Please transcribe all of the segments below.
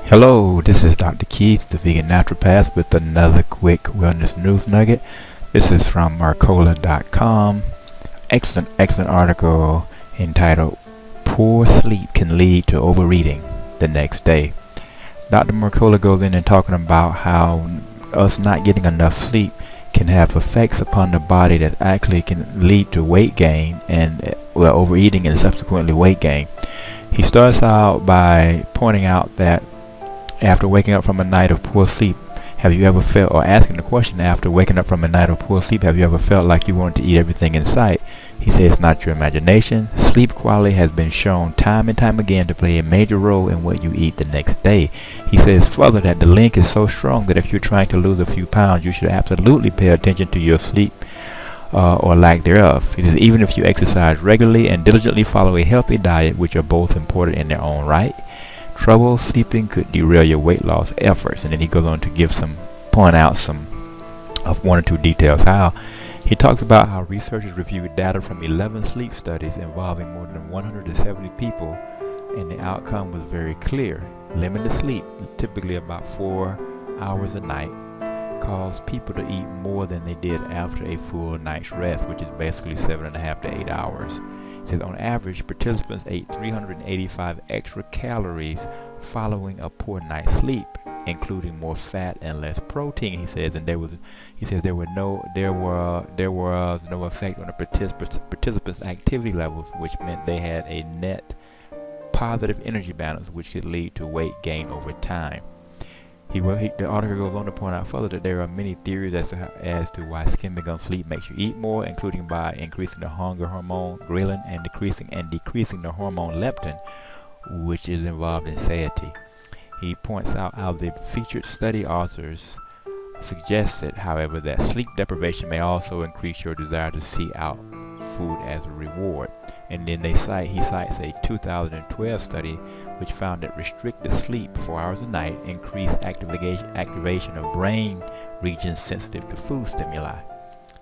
Hello, this is Dr. Keith, the vegan naturopath, with another quick wellness news nugget. This is from Mercola.com. Excellent article entitled "Poor Sleep Can Lead to Overeating the Next Day." Dr. Mercola goes in and talking about how us not getting enough sleep can have effects upon the body that actually can lead to weight gain and overeating and subsequently weight gain. He starts out by pointing out that after waking up from a night of poor sleep, have you ever felt, or asking the question, after waking up from a night of poor sleep, have you ever felt like you wanted to eat everything in sight? He says it's not your imagination. Sleep quality has been shown time and time again to play a major role in what you eat the next day. He says further that the link is so strong that if you're trying to lose a few pounds, you should absolutely pay attention to your sleep or lack thereof. He says even if you exercise regularly and diligently follow a healthy diet, which are both important in their own right, trouble sleeping could derail your weight loss efforts. And then he goes on to point out some of one or two details. How he talks about how researchers reviewed data from 11 sleep studies involving more than 170 people, and the outcome was very clear. Limited sleep, typically about 4 hours a night, caused people to eat more than they did after a full night's rest, which is basically 7.5 to 8 hours. It says on average, participants ate 385 extra calories following a poor night's sleep, including more fat and less protein. He says, and there was no effect on the participants' activity levels, which meant they had a net positive energy balance, which could lead to weight gain over time. The article goes on to point out further that there are many theories as to why skimming on sleep makes you eat more, including by increasing the hunger hormone ghrelin and decreasing the hormone leptin, which is involved in satiety. He points out how the featured study authors suggested, however, that sleep deprivation may also increase your desire to seek out food as a reward. And then he cites a 2012 study which found that restricted sleep 4 hours a night increased activation of brain regions sensitive to food stimuli.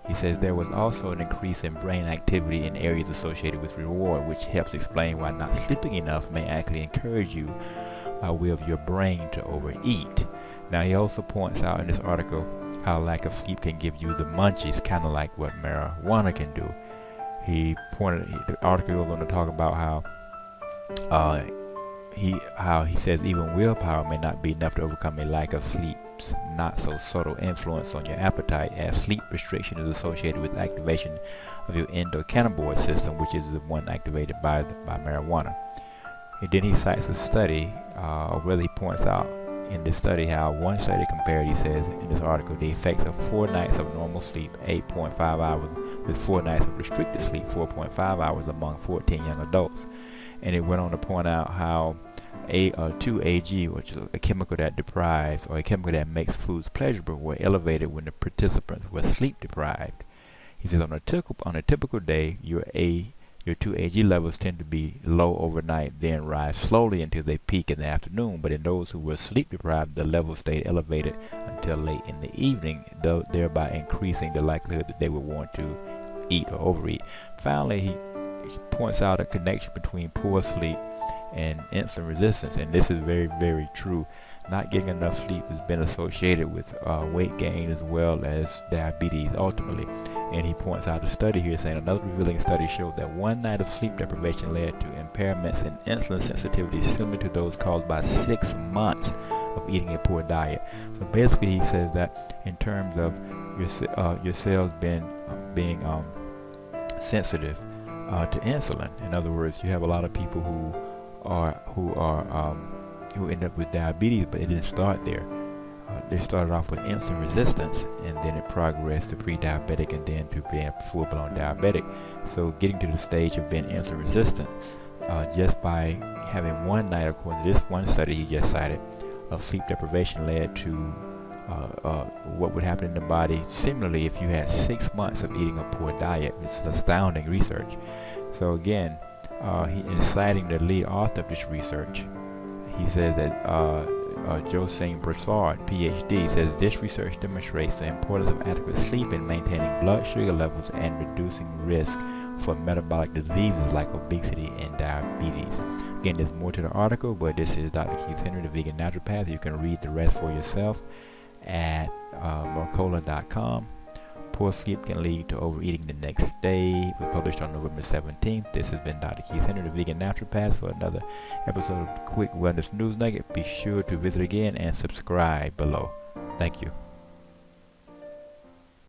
He says there was also an increase in brain activity in areas associated with reward, which helps explain why not sleeping enough may actually encourage you by way of your brain to overeat. Now he also points out in this article how lack of sleep can give you the munchies, kind of like what marijuana can do. The article goes on to talk about how he says even willpower may not be enough to overcome a lack of sleep's not so subtle influence on your appetite, as sleep restriction is associated with activation of your endocannabinoid system, which is the one activated by marijuana. And then he cites a study, where he points out in this study how one study compared, he says in this article, the effects of 4 nights of normal sleep, 8.5 hours, with 4 nights of restricted sleep, 4.5 hours, among 14 young adults. And it went on to point out how 2-AG, which is a chemical that deprives, or a chemical that makes foods pleasurable, were elevated when the participants were sleep deprived. He says on a typical day, your 2-AG levels tend to be low overnight, then rise slowly until they peak in the afternoon. But in those who were sleep deprived, the levels stayed elevated until late in the evening, thereby increasing the likelihood that they would want to eat or overeat. Finally, he points out a connection between poor sleep and insulin resistance, and this is very, very true. Not getting enough sleep has been associated with weight gain as well as diabetes ultimately. And he points out a study here saying another revealing study showed that 1 night of sleep deprivation led to impairments in insulin sensitivity similar to those caused by 6 months of eating a poor diet. So basically he says that in terms of your cells being sensitive to insulin. In other words, you have a lot of people who end up with diabetes, but it didn't start there. They started off with insulin resistance, and then it progressed to pre-diabetic, and then to being full-blown diabetic. So getting to the stage of being insulin resistant, just by having 1 night, according to this one study he just cited, of sleep deprivation led to what would happen in the body similarly if you had 6 months of eating a poor diet. It's astounding research. So again, in citing the lead author of this research, he says that Josine Broussard, PhD, says this research demonstrates the importance of adequate sleep in maintaining blood sugar levels and reducing risk for metabolic diseases like obesity and diabetes. Again, there's more to the article, but this is Dr. Keith Henry, the vegan naturopath. You can read the rest for yourself at Mercola.com. Poor sleep can lead to overeating the next day. It was published on November 17th. This has been Dr. Keith Henry, the vegan naturopath, for another episode of Quick Wellness News Nugget. Be sure to visit again and subscribe below. Thank you.